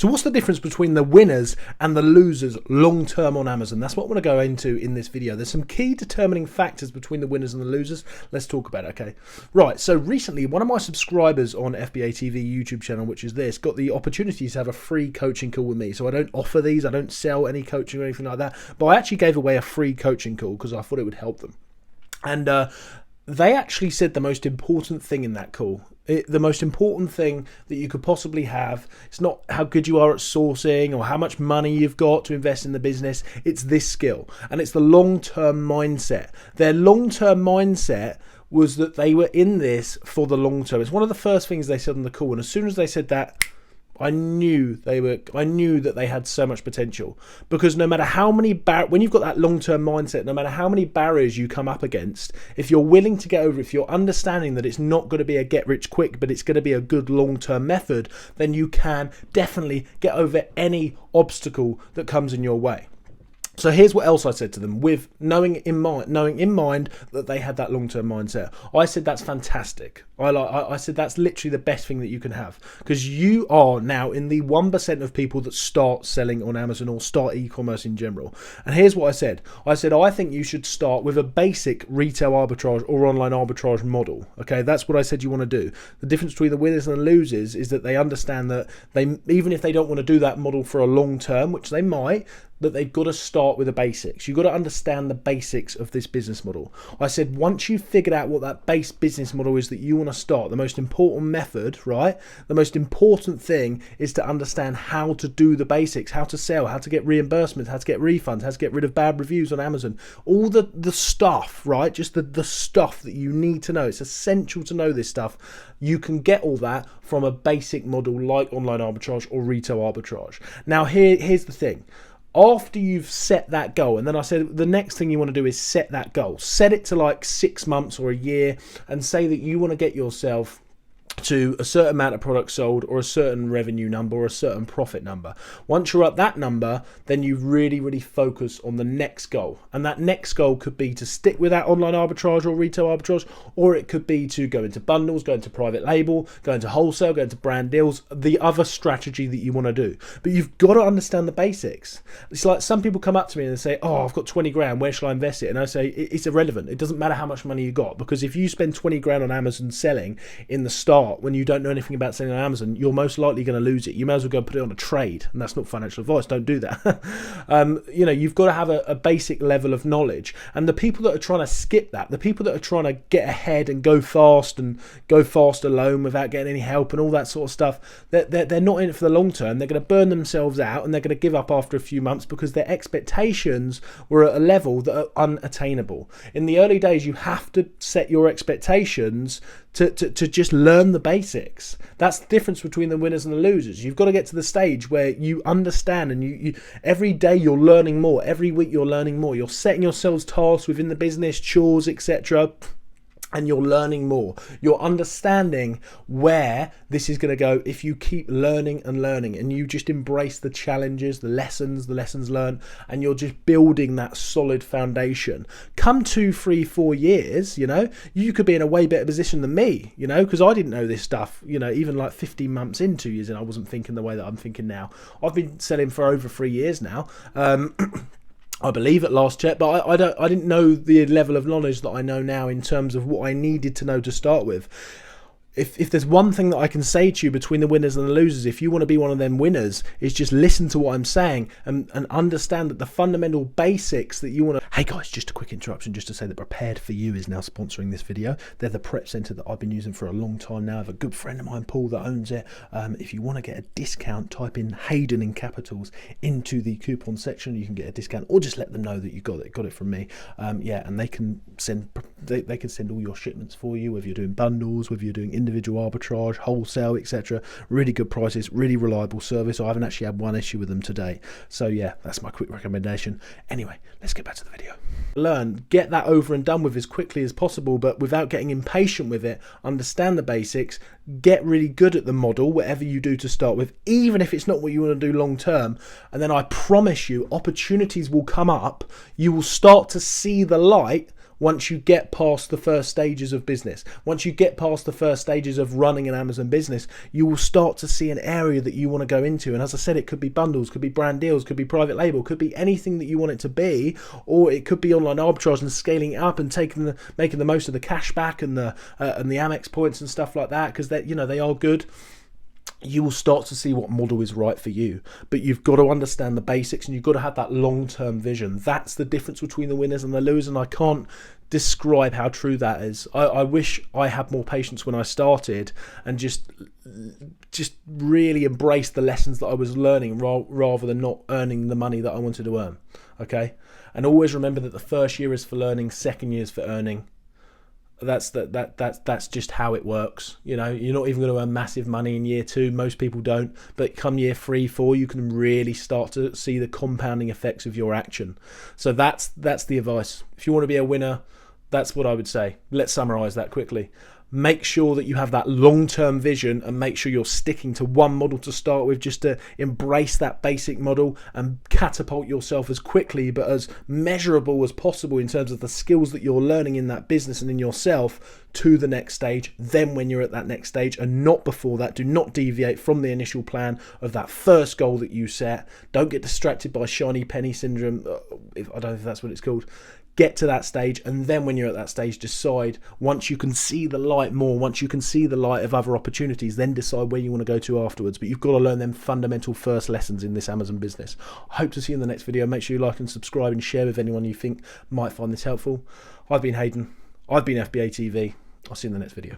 So what's the difference between the winners and the losers long term on Amazon? That's what I want to go into in this video. There's some key determining factors between the winners and the losers. Let's talk about it, okay? Right, so recently one of my subscribers on FBA TV YouTube channel, which is this, got the opportunity to have a free coaching call with me. So I don't offer these, I don't sell any coaching or anything like that, but I actually gave away a free coaching call because I thought it would help them. And they actually said the most important thing in that call. The most important thing that you could possibly have, it's not how good you are at sourcing or how much money you've got to invest in the business. It's this skill, and it's the long-term mindset. Their long-term mindset was that they were in this for the long term. It's one of the first things they said on the call, and as soon as they said that, I knew that they had so much potential, because no matter how many when you've got that long-term mindset, no matter how many barriers you come up against, if you're willing to get over, if you're understanding that it's not going to be a get rich quick, but it's going to be a good long-term method, then you can definitely get over any obstacle that comes in your way. So here's what else I said to them, with knowing in mind that they had that long-term mindset. I said that's fantastic. I said that's literally the best thing that you can have, because you are now in the 1% of people that start selling on Amazon or start e-commerce in general. And here's what I said. I said I think you should start with a basic retail arbitrage or online arbitrage model. Okay, that's what I said you want to do. The difference between the winners and the losers is that they understand that even if they don't want to do that model for a long term, which they might, that they've got to start with the basics. You've got to understand the basics of this business model. I said once you've figured out what that base business model is that you want to start, the most important method, right? The most important thing is to understand how to do the basics, how to sell, how to get reimbursements, how to get refunds, how to get rid of bad reviews on Amazon. All the stuff, right? Just the stuff that you need to know. It's essential to know this stuff. You can get all that from a basic model like online arbitrage or retail arbitrage. Now here's the thing. After you've set that goal, and then I said the next thing you want to do is set that goal. Set it to like 6 months or a year, and say that you want to get yourself to a certain amount of products sold, or a certain revenue number, or a certain profit number. Once you're at that number, then you really focus on the next goal, and that next goal could be to stick with that online arbitrage or retail arbitrage, or it could be to go into bundles, go into private label, go into wholesale, go into brand deals, the other strategy that you want to do. But you've got to understand the basics. It's like some people come up to me and they say, oh, I've got 20 grand, where shall I invest it? And I say it's irrelevant. It doesn't matter how much money you got, because if you spend 20 grand on Amazon selling in the start, when you don't know anything about selling on Amazon, you're most likely going to lose it. You may as well go put it on a trade, and that's not financial advice. Don't do that. You've got to have a basic level of knowledge, and the people that are trying to skip that, the people that are trying to get ahead and go fast alone without getting any help and all that sort of stuff, they're not in it for the long term. They're going to burn themselves out, and they're going to give up after a few months because their expectations were at a level that are unattainable. In the early days, you have to set your expectations to just learn the basics. That's the difference between the winners and the losers. You've got to get to the stage where you understand, and you every day you're learning more, every week you're learning more, you're setting yourselves tasks within the business, chores, etc., and you're learning more. You're understanding where this is going to go if you keep learning and learning, and you just embrace the challenges, the lessons learned, and you're just building that solid foundation. Come 2, 3, 4 years, you could be in a way better position than me, because I didn't know this stuff, even like 15 months in, 2 years in, I wasn't thinking the way that I'm thinking now. I've been selling for over 3 years now. I believe at last check, but I didn't know the level of knowledge that I know now in terms of what I needed to know to start with. If there's one thing that I can say to you between the winners and the losers, if you want to be one of them winners, is just listen to what I'm saying and understand that the fundamental basics that you want to... Hey guys, just a quick interruption just to say that Prepared For You is now sponsoring this video. They're the prep center that I've been using for a long time now. I have a good friend of mine, Paul, that owns it. If you want to get a discount, type in Hayden in capitals into the coupon section. You can get a discount, or just let them know that you got it from me. And they can send all your shipments for you, whether you're doing bundles, whether you're doing individual arbitrage, wholesale, etc. Really good prices, really reliable service. I haven't actually had one issue with them today. So yeah, that's my quick recommendation. Anyway, let's get back to the video. Learn, get that over and done with as quickly as possible, but without getting impatient with it. Understand the basics, get really good at the model, whatever you do to start with, even if it's not what you want to do long term. And then I promise you, opportunities will come up. You will start to see the light once you get past the first stages of business, once you get past the first stages of running an Amazon business, you will start to see an area that you want to go into. And as I said, it could be bundles, could be brand deals, could be private label, could be anything that you want it to be, or it could be online arbitrage and scaling it up and making the most of the cash back and the Amex points and stuff like that, because they are good. You will start to see what model is right for you, but you've got to understand the basics and you've got to have that long-term vision. That's the difference between the winners and the losers, and I can't describe how true that is. I wish I had more patience when I started and just really embraced the lessons that I was learning rather than not earning the money that I wanted to earn. Okay, and always remember that the first year is for learning, second year is for earning. That's just how it works. You're not even going to earn massive money in year 2. Most people don't, but come year 3, 4, you can really start to see the compounding effects of your action. So that's the advice. If you want to be a winner, that's what I would say. Let's summarize that quickly. Make sure that you have that long-term vision and make sure you're sticking to one model to start with, just to embrace that basic model and catapult yourself as quickly but as measurable as possible in terms of the skills that you're learning in that business and in yourself to the next stage. Then when you're at that next stage and not before that, do not deviate from the initial plan of that first goal that you set. Don't get distracted by shiny penny syndrome. I don't know if that's what it's called. Get to that stage, and then when you're at that stage, decide, once you can see the light more, once you can see the light of other opportunities, then decide where you want to go to afterwards. But you've got to learn them fundamental first lessons in this Amazon business. I hope to see you in the next video. Make sure you like and subscribe and share with anyone you think might find this helpful. I've been Hayden. I've been FBA TV. I'll see you in the next video.